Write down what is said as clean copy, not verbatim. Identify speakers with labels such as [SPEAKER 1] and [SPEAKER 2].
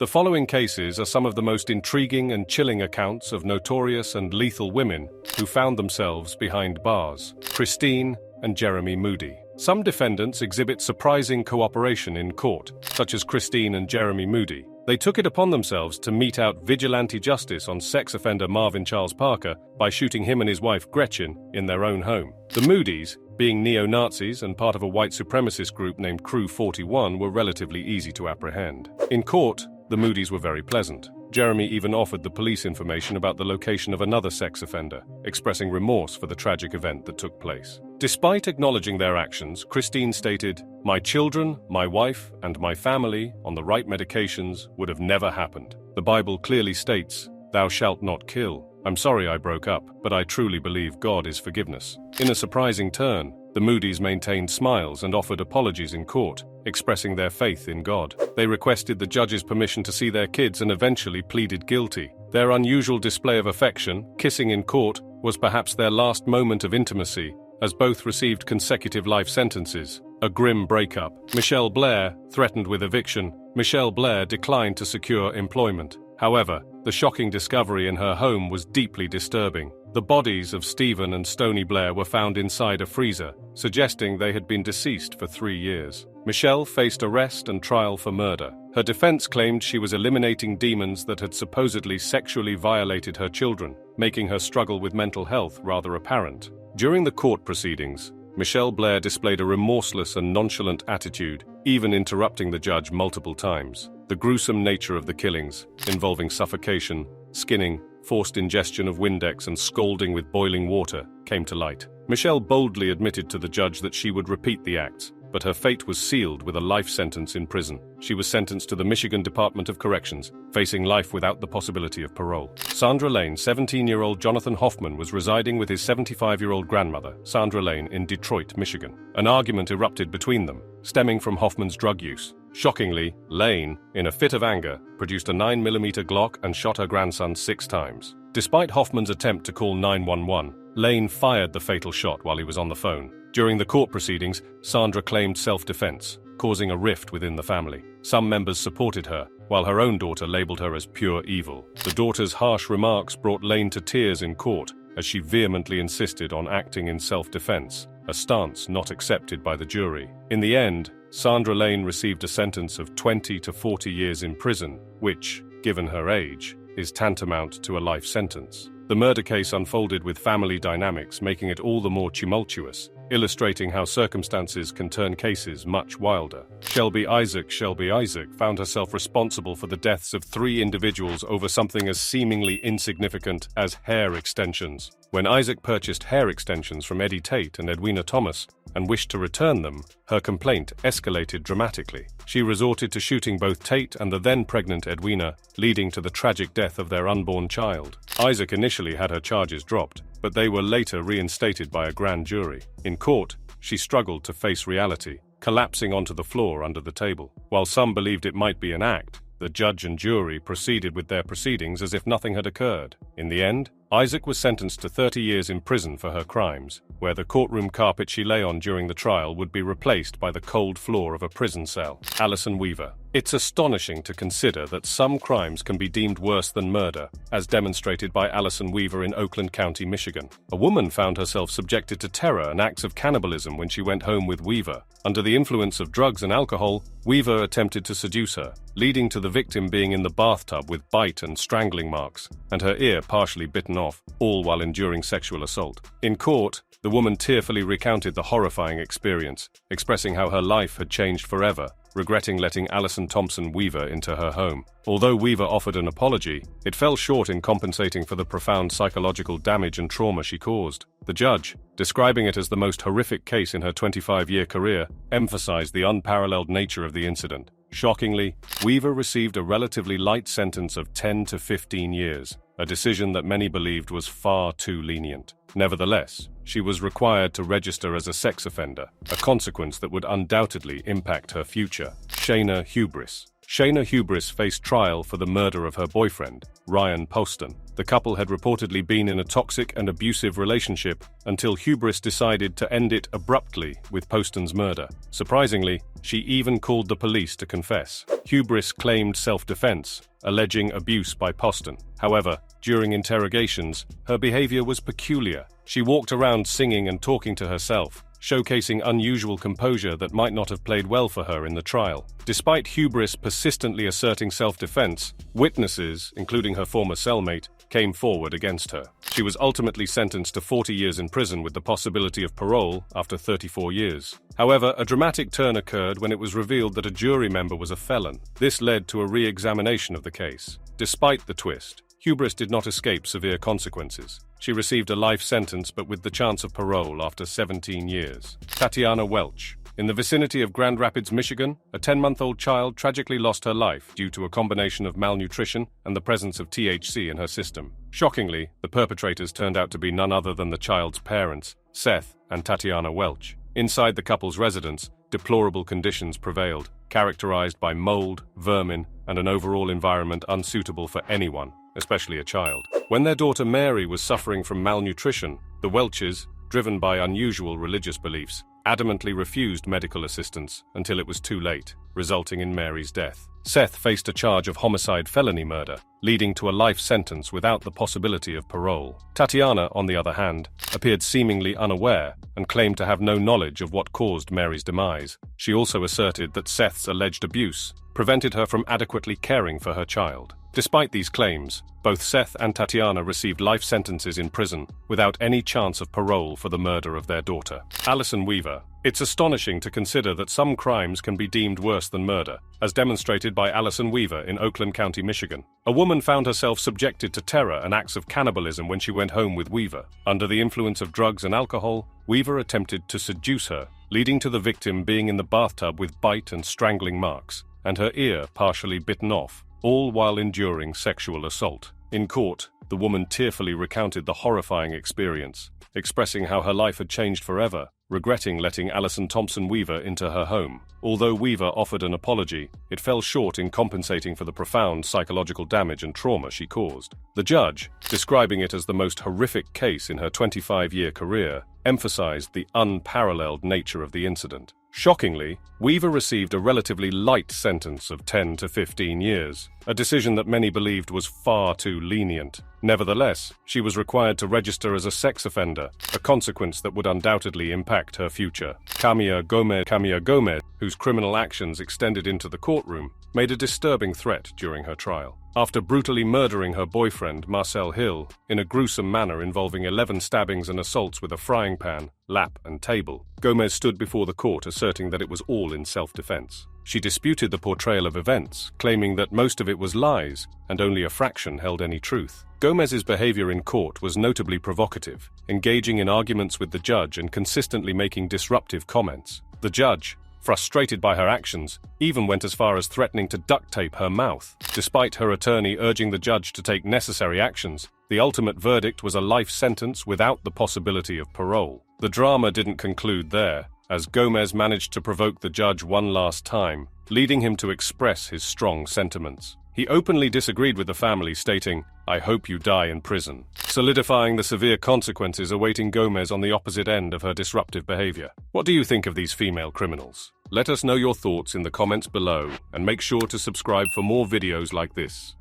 [SPEAKER 1] The following cases are some of the most intriguing and chilling accounts of notorious and lethal women who found themselves behind bars. Christine and Jeremy Moody. Some defendants exhibit surprising cooperation in court, such as Christine and Jeremy Moody. They took it upon themselves to mete out vigilante justice on sex offender Marvin Charles Parker by shooting him and his wife Gretchen in their own home. The Moodys, being neo-Nazis and part of a white supremacist group named Crew 41, were relatively easy to apprehend. In court, the Moodys were very pleasant. Jeremy even offered the police information about the location of another sex offender, expressing remorse for the tragic event that took place. Despite acknowledging their actions, Christine stated, "My children, my wife, and my family, on the right medications, would have never happened. The Bible clearly states, 'Thou shalt not kill.' I'm sorry I broke up, but I truly believe God is forgiveness." In a surprising turn, the Moodys maintained smiles and offered apologies in court, expressing their faith in God. They requested the judge's permission to see their kids and eventually pleaded guilty. Their unusual display of affection, kissing in court, was perhaps their last moment of intimacy, as both received consecutive life sentences. A grim breakup. Michelle Blair, threatened with eviction. Michelle Blair declined to secure employment. However, the shocking discovery in her home was deeply disturbing. The bodies of Stephen and Stoney Blair were found inside a freezer, suggesting they had been deceased for 3 years. Michelle faced arrest and trial for murder. Her defense claimed she was eliminating demons that had supposedly sexually violated her children, making her struggle with mental health rather apparent. During the court proceedings, Michelle Blair displayed a remorseless and nonchalant attitude, even interrupting the judge multiple times. The gruesome nature of the killings, involving suffocation, skinning, forced ingestion of Windex and scalding with boiling water, came to light. Michelle boldly admitted to the judge that she would repeat the acts, but her fate was sealed with a life sentence in prison. She was sentenced to the Michigan Department of Corrections, facing life without the possibility of parole. Sandra Lane. 17-year-old Jonathan Hoffman was residing with his 75-year-old grandmother, Sandra Lane, in Detroit, Michigan. An argument erupted between them, stemming from Hoffman's drug use. Shockingly, Lane, in a fit of anger, produced a 9mm Glock and shot her grandson 6 times. Despite Hoffman's attempt to call 911, Lane fired the fatal shot while he was on the phone. During the court proceedings, Sandra claimed self-defense, causing a rift within the family. Some members supported her, while her own daughter labeled her as pure evil. The daughter's harsh remarks brought Lane to tears in court, as she vehemently insisted on acting in self-defense, a stance not accepted by the jury. In the end, Sandra Lane received a sentence of 20 to 40 years in prison, which, given her age, is tantamount to a life sentence. The murder case unfolded with family dynamics, making it all the more tumultuous, illustrating how circumstances can turn cases much wilder. Shelby Isaac found herself responsible for the deaths of 3 individuals over something as seemingly insignificant as hair extensions. When Isaac purchased hair extensions from Eddie Tate and Edwina Thomas and wished to return them, her complaint escalated dramatically. She resorted to shooting both Tate and the then-pregnant Edwina, leading to the tragic death of their unborn child. Isaac initially had her charges dropped, but they were later reinstated by a grand jury. In court, she struggled to face reality, collapsing onto the floor under the table. While some believed it might be an act, the judge and jury proceeded with their proceedings as if nothing had occurred. In the end, Isaac was sentenced to 30 years in prison for her crimes, where the courtroom carpet she lay on during the trial would be replaced by the cold floor of a prison cell. Alison Weaver. It's astonishing to consider that some crimes can be deemed worse than murder, as demonstrated by Alison Weaver in Oakland County, Michigan. A woman found herself subjected to terror and acts of cannibalism when she went home with Weaver. Under the influence of drugs and alcohol, Weaver attempted to seduce her, leading to the victim being in the bathtub with bite and strangling marks, and her ear partially bitten off, all while enduring sexual assault. In court, the woman tearfully recounted the horrifying experience, expressing how her life had changed forever, regretting letting Alison Thompson Weaver into her home. Although Weaver offered an apology, it fell short in compensating for the profound psychological damage and trauma she caused. The judge, describing it as the most horrific case in her 25-year career, emphasized the unparalleled nature of the incident. Shockingly, Weaver received a relatively light sentence of 10 to 15 years, a decision that many believed was far too lenient. Nevertheless, she was required to register as a sex offender, a consequence that would undoubtedly impact her future. Shayna Hubris. Shayna Hubris faced trial for the murder of her boyfriend, Ryan Poston. The couple had reportedly been in a toxic and abusive relationship until Hubris decided to end it abruptly with Poston's murder. Surprisingly, she even called the police to confess. Hubris claimed self-defense, alleging abuse by Poston. However, during interrogations, her behavior was peculiar. She walked around singing and talking to herself, showcasing unusual composure that might not have played well for her in the trial. Despite Hubris persistently asserting self-defense, witnesses, including her former cellmate, came forward against her. She was ultimately sentenced to 40 years in prison with the possibility of parole after 34 years. However, a dramatic turn occurred when it was revealed that a jury member was a felon. This led to a re-examination of the case. Despite the twist, Hubris did not escape severe consequences. She received a life sentence but with the chance of parole after 17 years. Tatiana Welch. In the vicinity of Grand Rapids, Michigan, a 10-month-old child tragically lost her life due to a combination of malnutrition and the presence of THC in her system. Shockingly, the perpetrators turned out to be none other than the child's parents, Seth and Tatiana Welch. Inside the couple's residence, deplorable conditions prevailed, characterized by mold, vermin, and an overall environment unsuitable for anyone, especially a child. When their daughter Mary was suffering from malnutrition, the Welches, driven by unusual religious beliefs, adamantly refused medical assistance until it was too late, resulting in Mary's death. Seth faced a charge of homicide felony murder, leading to a life sentence without the possibility of parole. Tatiana, on the other hand, appeared seemingly unaware and claimed to have no knowledge of what caused Mary's demise. She also asserted that Seth's alleged abuse prevented her from adequately caring for her child. Despite these claims, both Seth and Tatiana received life sentences in prison without any chance of parole for the murder of their daughter. Allison Weaver. It's astonishing to consider that some crimes can be deemed worse than murder, as demonstrated by Allison Weaver in Oakland County, Michigan. A woman found herself subjected to terror and acts of cannibalism when she went home with Weaver. Under the influence of drugs and alcohol, Weaver attempted to seduce her, leading to the victim being in the bathtub with bite and strangling marks, and her ear partially bitten off, all while enduring sexual assault. In court, the woman tearfully recounted the horrifying experience, expressing how her life had changed forever, regretting letting Allison Thompson Weaver into her home. Although Weaver offered an apology, it fell short in compensating for the profound psychological damage and trauma she caused. The judge, describing it as the most horrific case in her 25-year career, emphasized the unparalleled nature of the incident. Shockingly, Weaver received a relatively light sentence of 10 to 15 years, a decision that many believed was far too lenient. Nevertheless, she was required to register as a sex offender, a consequence that would undoubtedly impact her future. Camilla Gomez, whose criminal actions extended into the courtroom, made a disturbing threat during her trial. After brutally murdering her boyfriend, Marcel Hill, in a gruesome manner involving 11 stabbings and assaults with a frying pan, lap, and table, Gomez stood before the court asserting that it was all in self-defense. She disputed the portrayal of events, claiming that most of it was lies and only a fraction held any truth. Gomez's behavior in court was notably provocative, engaging in arguments with the judge and consistently making disruptive comments. The judge, frustrated by her actions, even went as far as threatening to duct tape her mouth. Despite her attorney urging the judge to take necessary actions, the ultimate verdict was a life sentence without the possibility of parole. The drama didn't conclude there, as Gomez managed to provoke the judge one last time, leading him to express his strong sentiments. He openly disagreed with the family, stating, "I hope you die in prison," solidifying the severe consequences awaiting Gomez on the opposite end of her disruptive behavior. What do you think of these female criminals? Let us know your thoughts in the comments below, and make sure to subscribe for more videos like this.